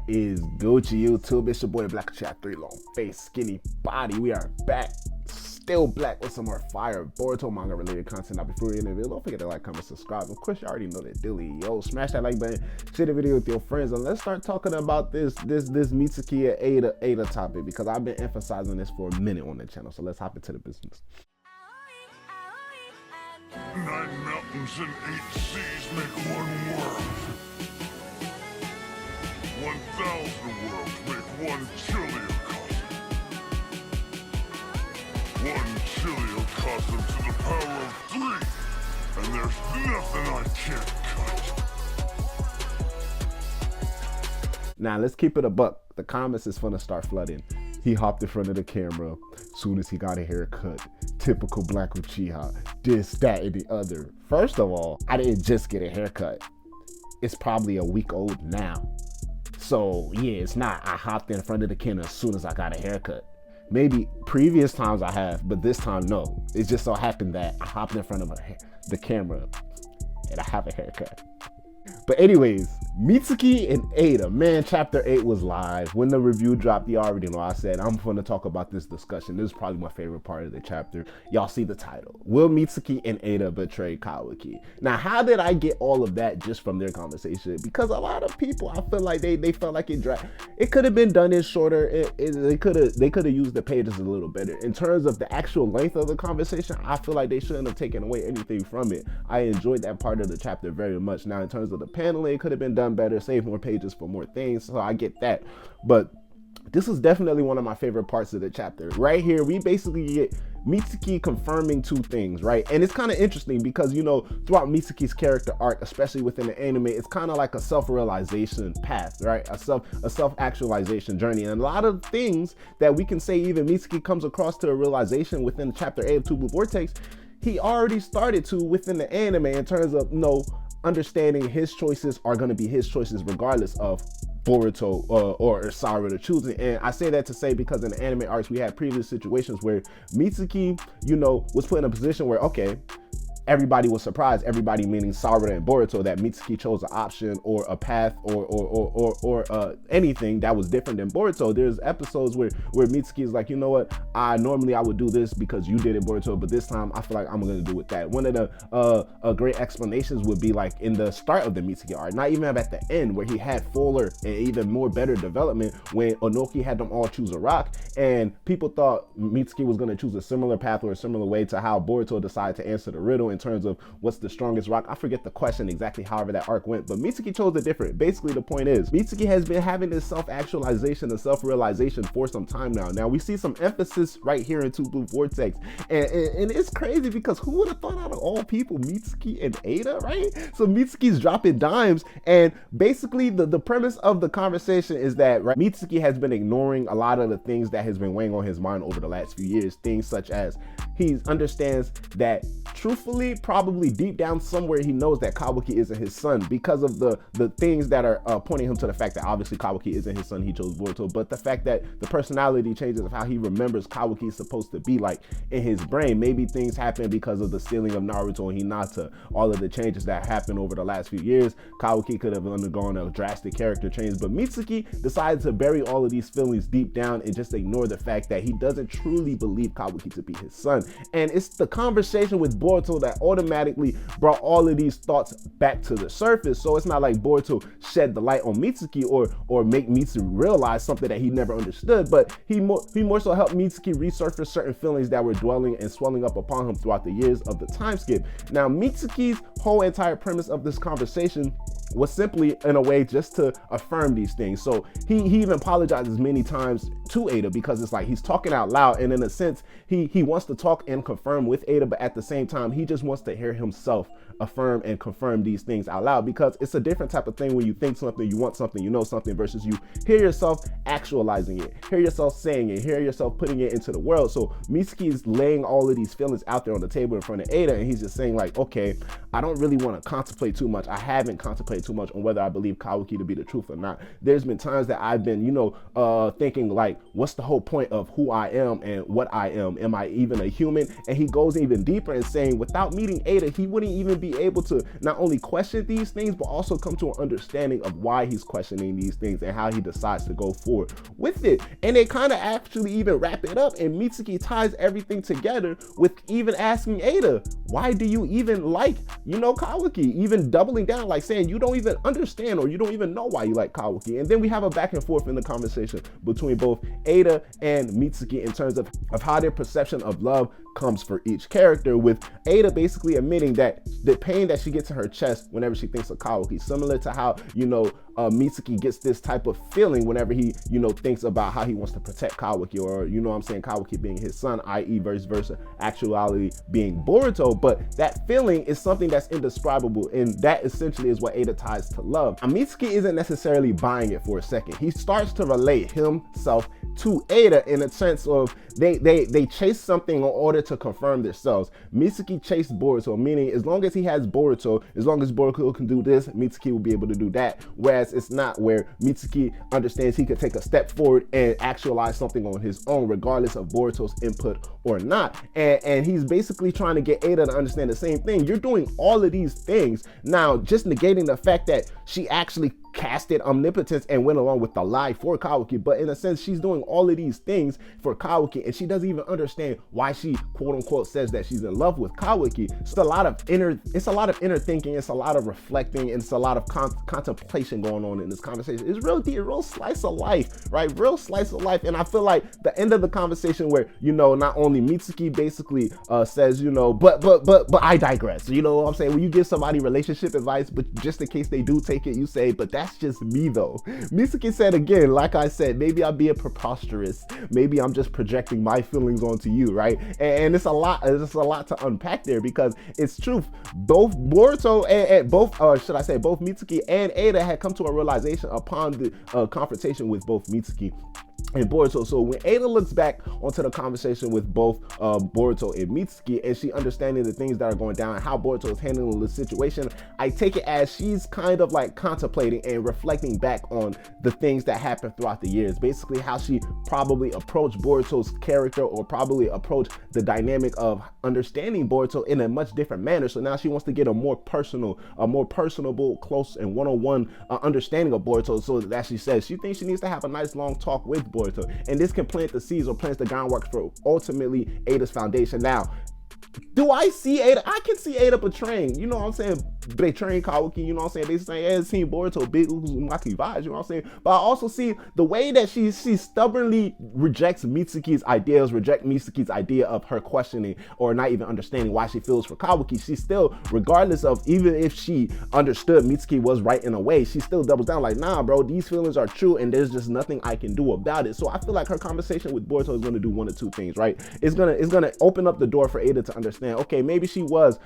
is Gucci YouTube? It's your boy Black Chat 3 long face, skinny body. We are back, still black with some more fire Boruto manga related content. Now before we end the video, don't forget to like, comment, subscribe. Of course, you already know that dilly. Yo, smash that like button, share the video with your friends, and let's start talking about this Mitsuki and Eida topic, because I've been emphasizing this for a minute on the channel. So let's hop into the business. 9 mountains and 8 seas make one world. 1,000 worlds make one chiliocosm. 1 chiliocosm to the power of 3, and there's nothing I can't cut. Now let's keep it a buck. The comments is gonna start flooding. He hopped in front of the camera soon as he got a haircut. Typical Black Uchiha. This, that, and the other. First of all, I didn't just get a haircut. It's probably a week old now. So yeah, it's not I hopped in front of the camera as soon as I got a haircut. Maybe previous times I have, but this time no. It just so happened that I hopped in front of the camera and I have a haircut. But anyways, Mitsuki and Eida, man, chapter 8 was live. When the review dropped, you already know I said I'm going to talk about this discussion. This is probably my favorite part of the chapter. Y'all see the title. Will Mitsuki and Eida betray Kawaki? Now, how did I get all of that just from their conversation? Because a lot of people, I feel like they felt like it could have been done in shorter. They could have used the pages a little better. In terms of the actual length of the conversation, I feel like they shouldn't have taken away anything from it. I enjoyed that part of the chapter very much. Now, in terms of the paneling, it could have been done better, save more pages for more things, so I get that. But this is definitely one of my favorite parts of the chapter. Right here, we basically get Mitsuki confirming 2 things, right? And it's kind of interesting because, you know, throughout Mitsuki's character arc, especially within the anime, it's kind of like a self-realization path, right? A self-actualization journey. And a lot of things that we can say even Mitsuki comes across to a realization within chapter 8 of Two Blue Vortex, he already started to within the anime in terms of, you know, understanding his choices are going to be his choices regardless of Boruto or Sarada choosing. And I say that to say because in the anime arcs we had previous situations where Mitsuki, you know, was put in a position where, okay, everybody was surprised, everybody meaning Sarada and Boruto, that Mitsuki chose an option or a path or anything that was different than Boruto. There's episodes where Mitsuki is like, you know what, normally I would do this because you did it, Boruto, but this time I feel like I'm gonna do it that. One of the great explanations would be like in the start of the Mitsuki arc, not even at the end, where he had fuller and even more better development when Onoki had them all choose a rock, and people thought Mitsuki was gonna choose a similar path or a similar way to how Boruto decided to answer the riddle in terms of what's the strongest rock. I forget the question exactly, however that arc went, but Mitsuki chose it different. Basically, the point is Mitsuki has been having this self-actualization and self-realization for some time now. Now we see some emphasis right here in Two Blue Vortex, and it's crazy because who would have thought out of all people Mitsuki and Eida, right? So Mitsuki's dropping dimes, and basically the premise of the conversation is that, right, Mitsuki has been ignoring a lot of the things that has been weighing on his mind over the last few years. Things such as he understands that truthfully, probably deep down somewhere, he knows that Kawaki isn't his son because of the things that are pointing him to the fact that obviously Kawaki isn't his son, he chose Boruto, but the fact that the personality changes of how he remembers Kawaki is supposed to be like in his brain. Maybe things happen because of the stealing of Naruto and Hinata, all of the changes that happened over the last few years. Kawaki could have undergone a drastic character change, but Mitsuki decided to bury all of these feelings deep down and just ignore the fact that he doesn't truly believe Kawaki to be his son. And it's the conversation with Boruto that automatically brought all of these thoughts back to the surface. So it's not like Boruto shed the light on Mitsuki or make Mitsuki realize something that he never understood, but he more so helped Mitsuki resurface certain feelings that were dwelling and swelling up upon him throughout the years of the time skip. Now Mitsuki's whole entire premise of this conversation was simply in a way just to affirm these things. So he even apologizes many times to Eida because it's like he's talking out loud, and in a sense he wants to talk and confirm with Eida, but at the same time he just wants to hear himself affirm and confirm these things out loud, because it's a different type of thing when you think something, you want something, you know something, versus you hear yourself actualizing it, hear yourself saying it, hear yourself putting it into the world. So Mitsuki is laying all of these feelings out there on the table in front of Eida, and he's just saying like, okay, I don't really want to contemplate too much. I haven't contemplated speculate too much on whether I believe Kawaki to be the truth or not. There's been times that I've been, thinking like, what's the whole point of who I am and what I am? Am I even a human? And he goes even deeper in saying, without meeting Eida, he wouldn't even be able to not only question these things, but also come to an understanding of why he's questioning these things and how he decides to go forward with it. And they kind of actually even wrap it up, and Mitsuki ties everything together with even asking Eida, why do you even like, Kawaki? Even doubling down, like saying you don't even understand or you don't even know why you like Kawaki. And then we have a back and forth in the conversation between both Eida and Mitsuki in terms of how their perception of love comes for each character, with Eida basically admitting that the pain that she gets in her chest whenever she thinks of Kawaki, similar to how, Mitsuki gets this type of feeling whenever he, thinks about how he wants to protect Kawaki, or, Kawaki being his son, i.e. vice versa, actuality being Boruto. But that feeling is something that's indescribable, and that essentially is what Eida ties to love. Mitsuki isn't necessarily buying it for a second. He starts to relate himself to Eida in a sense of they chase something in order to confirm themselves. Mitsuki chased Boruto, meaning as long as he has Boruto, as long as Boruto can do this, Mitsuki will be able to do that. Whereas it's not, where Mitsuki understands he could take a step forward and actualize something on his own, regardless of Boruto's input or not. And he's basically trying to get Eida to understand the same thing. You're doing all of these things now, just negating the fact that she actually casted omnipotence and went along with the lie for Kawaki. But in a sense, she's doing all of these things for Kawaki, and she doesn't even understand why she quote unquote says that she's in love with Kawaki. It's a lot of inner thinking, it's a lot of reflecting, and it's a lot of contemplation going on in this conversation. It's real deep, real slice of life, right? Real slice of life. And I feel like the end of the conversation where, not only Mitsuki basically says, but I digress. You know what I'm saying? When you give somebody relationship advice, but just in case they do take it, you say, but that's just me though. Mitsuki said again, like I said, maybe I'm being preposterous. Maybe I'm just projecting my feelings onto you, right? And it's a lot to unpack there, because it's truth. Both Boruto and both Mitsuki and Eida had come to a realization upon the confrontation with both Mitsuki and Boruto. So when Eida looks back onto the conversation with both Boruto and Mitsuki, and she understanding the things that are going down and how Boruto is handling the situation, I take it as she's kind of like contemplating and reflecting back on the things that happened throughout the years. Basically how she probably approached Boruto's character, or probably approached the dynamic of understanding Boruto in a much different manner. So now she wants to get a more personable, close and one-on-one understanding of Boruto. So that she says she thinks she needs to have a nice long talk with Boruto, and this can plant the seeds or plants the groundwork for ultimately Eida's foundation. Now, do I see Eida? I can see Eida betraying, betraying Kawaki, They saying, yeah, it's Team Boruto, big Uzumaki vibes, But I also see the way that she stubbornly rejects Mitsuki's idea of her questioning or not even understanding why she feels for Kawaki. She still, regardless of, even if she understood Mitsuki was right in a way, she still doubles down like, nah, bro, these feelings are true and there's just nothing I can do about it. So I feel like her conversation with Boruto is going to do one of two things, right? It's gonna open up the door for Eida to understand, okay, maybe she was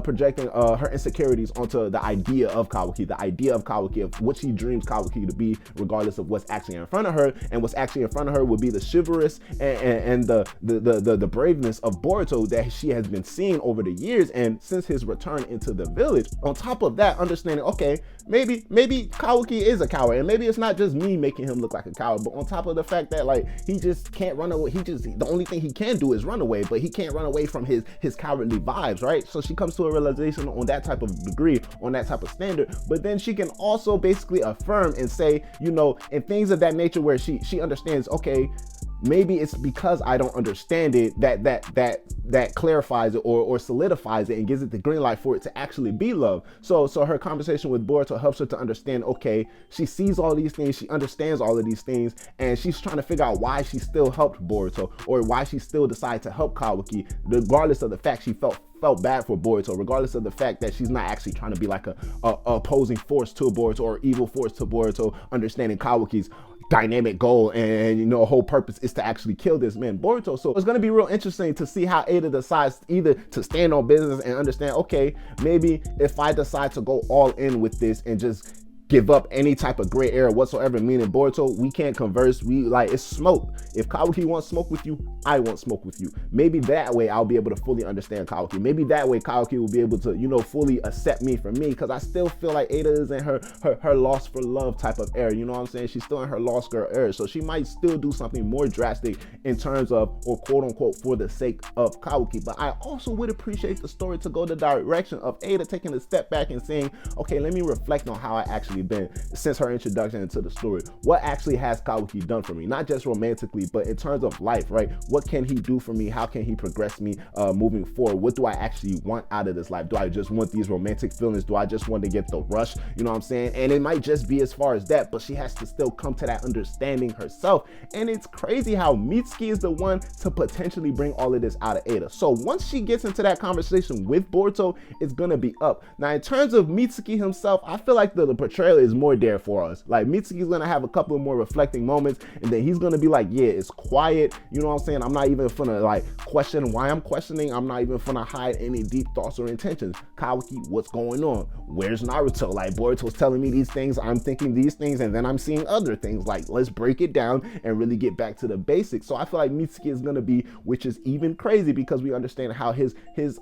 projecting her insecurities onto the idea of Kawaki, of what she dreams Kawaki to be, regardless of what's actually in front of her. And what's actually in front of her would be the chivalrous and the braveness of Boruto that she has been seeing over the years and since his return into the village. On top of that, understanding, okay, maybe Kawaki is a coward, and maybe it's not just me making him look like a coward, but on top of the fact that like he just can't run away, the only thing he can do is run away, but he can't run away from his cowardly vibes, right? So she comes to a realization on that type of degree, on that type of standard, but then she can also basically affirm and say, and things of that nature where she understands, okay, maybe it's because I don't understand it that clarifies it or solidifies it and gives it the green light for it to actually be love. So her conversation with Boruto helps her to understand, okay, she sees all these things, she understands all of these things, and she's trying to figure out why she still helped Boruto, or why she still decided to help Kawaki, regardless of the fact she felt bad for Boruto, regardless of the fact that she's not actually trying to be like a opposing force to Boruto or evil force to Boruto, understanding Kawaki's dynamic goal and whole purpose is to actually kill this man Boruto. So it's going to be real interesting to see how Eida decides either to stand on business and understand, okay, maybe if I decide to go all in with this and just give up any type of gray area whatsoever, meaning Boruto, we can't converse. We like, it's smoke. If Kawaki wants smoke with you, I want smoke with you. Maybe that way I'll be able to fully understand Kawaki. Maybe that way Kawaki will be able to, you know, fully accept me for me, because I still feel like Eida is in her lost for love type of era. You know what I'm saying? She's still in her lost girl era. So she might still do something more drastic in terms of, or quote unquote, for the sake of Kawaki. But I also would appreciate the story to go the direction of Eida taking a step back and saying, okay, let me reflect on how I actually been since her introduction into the story. What actually has Kawaki done for me? Not just romantically, but in terms of life, right? What can he do for me? How can he progress me moving forward? What do I actually want out of this life? Do I just want these romantic feelings? Do I just want to get the rush? You know what I'm saying? And it might just be as far as that, but she has to still come to that understanding herself. And it's crazy how Mitsuki is the one to potentially bring all of this out of Eida. So once she gets into that conversation with Boruto, it's gonna be up. Now, in terms of Mitsuki himself, I feel like the portrayal is more there for us. Like, Mitsuki's gonna have a couple of more reflecting moments, and then he's gonna be like, yeah, it's quiet. You know what I'm saying? I'm not even finna like question why I'm questioning. I'm not even finna hide any deep thoughts or intentions. Kawaki, what's going on? Where's Naruto? Like, Boruto's telling me these things, I'm thinking these things, and then I'm seeing other things. Like, let's break it down and really get back to the basics. So I feel like Mitsuki is gonna be, which is even crazy because we understand how his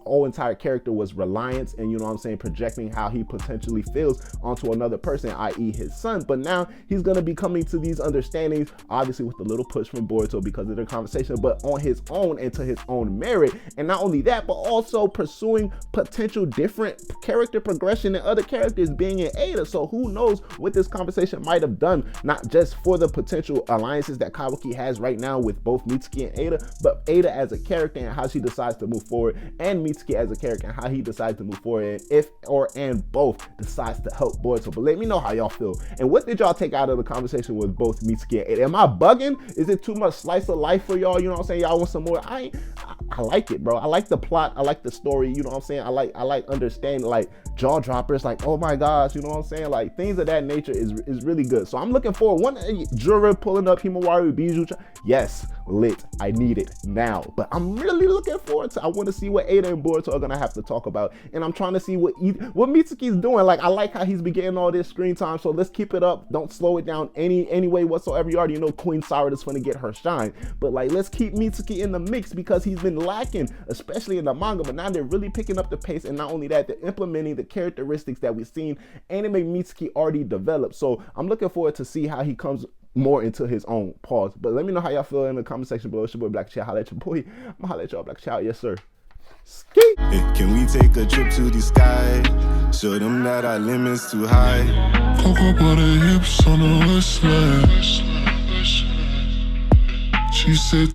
whole entire character was reliance, and you know what I'm saying, projecting how he potentially feels onto another person, i.e. his son. But now he's gonna be coming to these understandings, obviously with a little push from Boruto because of their conversation, but on his own and to his own merit. And not only that, but also pursuing potential different character progression and other characters being in Eida. So who knows what this conversation might have done, not just for the potential alliances that Kawaki has right now with both Mitsuki and Eida, but Eida as a character and how she decides to move forward, and Mitsuki as a character and how he decides to move forward, and if and both decides to help Boruto. But let me know how y'all feel, and what did y'all take out of the conversation with both Mitsuki and Eida? Am I bugging? Is it too much slice of life for y'all? You know what I'm saying? Y'all want some more? I like it, bro. I like the plot. I like the story. You know what I'm saying? I like understanding, like jaw droppers, like, oh my gosh, you know what I'm saying? Like, things of that nature is really good. So I'm looking forward. One Jura pulling up Himawari Biju. Yes, lit. I need it now. But I'm really looking forward to, I want to see what Eida and Boruto are gonna have to talk about. And I'm trying to see what Mitsuki's doing. Like, I like how he's been getting all this screen time. So let's keep it up. Don't slow it down any way whatsoever. You already know Queen Sarah is gonna get her shine. But like, let's keep Mitsuki in the mix because he's been lacking, especially in the manga. But now they're really picking up the pace, and not only that, they're implementing the characteristics that we've seen anime Mitsuki already developed. So I'm looking forward to see how he comes more into his own. Pause. But let me know how y'all feel in the comment section below. It's your boy Black Child. Holla at your boy. I'm gonna holla at y'all, Black Child. Yes, sir. Ski. Hey, can we take a trip to the sky? Show them that our limits too high. Cocoa butter hips on the wristlet. She said